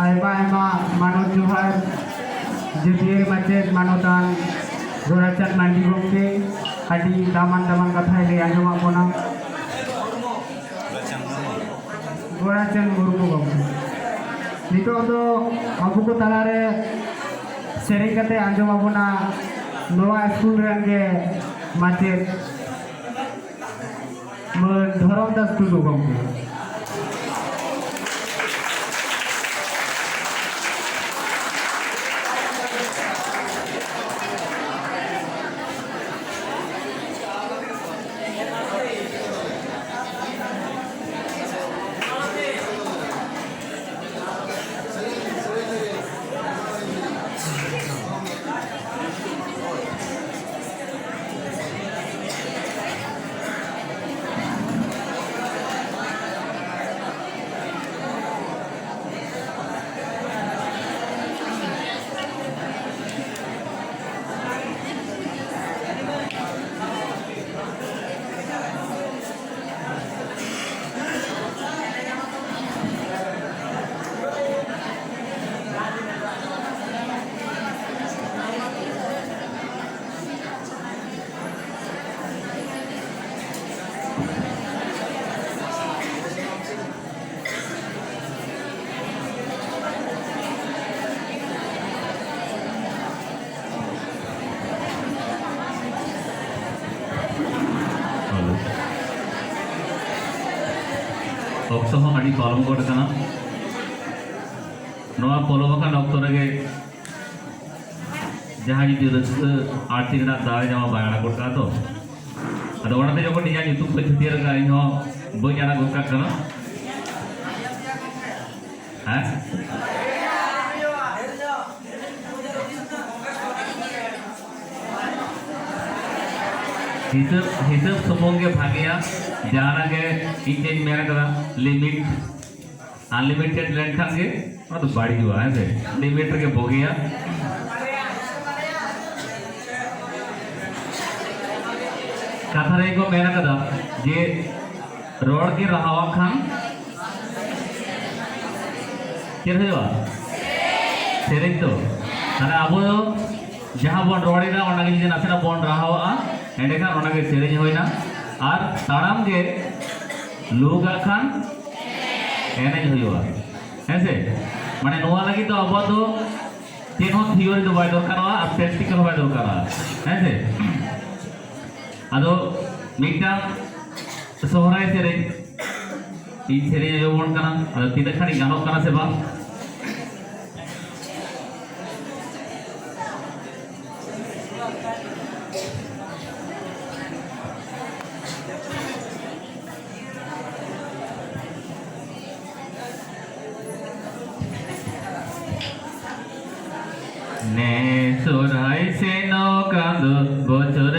आयमा मानव जोहार जुटियर माचेद मानवतान गोराचान मांडी गमके आदि दामान दामान कथा ले आंजमा बोना गोराचान मुर्मू गमके नितो दो अबु को तालारे सेरें कते आंजमा बोना नोआ स्कूल रंगे माचेद धरम दास टुडू गमके ऑक्सो हम अड़ी कॉलम कोड करना नवा पोलोमा का डॉक्टर के जहाँ जी रस आर्थिक ना दावे जमा बायना कोड का तो अदो वना ते जोको निया यूट्यूब पे छुटियर का इनो बोई जाना गोका करना हैं हिसाब सुमोंगे भागिया जाना के इंटेज मेरा करा लिमिट अनलिमिटेड लेंथ खांगे और तो बाड़ी हुआ है से लिमिट के भोगिया कथा रे को मेरा कदा जे रोड के रहावा खान क्या हुआ सेरें तो अरे अब जहाँ बन रोड इधर और नगे जिसे नसेना बन रहावा एंड खान और नगे सेरें हुई ना और ताराम के लोग खान एने हुआ ऐसे माने नोआ लगी तो अब तो तीन हो थियोरी तो बाय दरकार हुआ और प्रैक्टिकल बाय दरकार हुआ ऐसे अदो मिक्टा सोहराय सेरे इन सेरे जो बन करना अदो तीन खानी गानों करना से बात ने सोराय से नो कांदो बोचर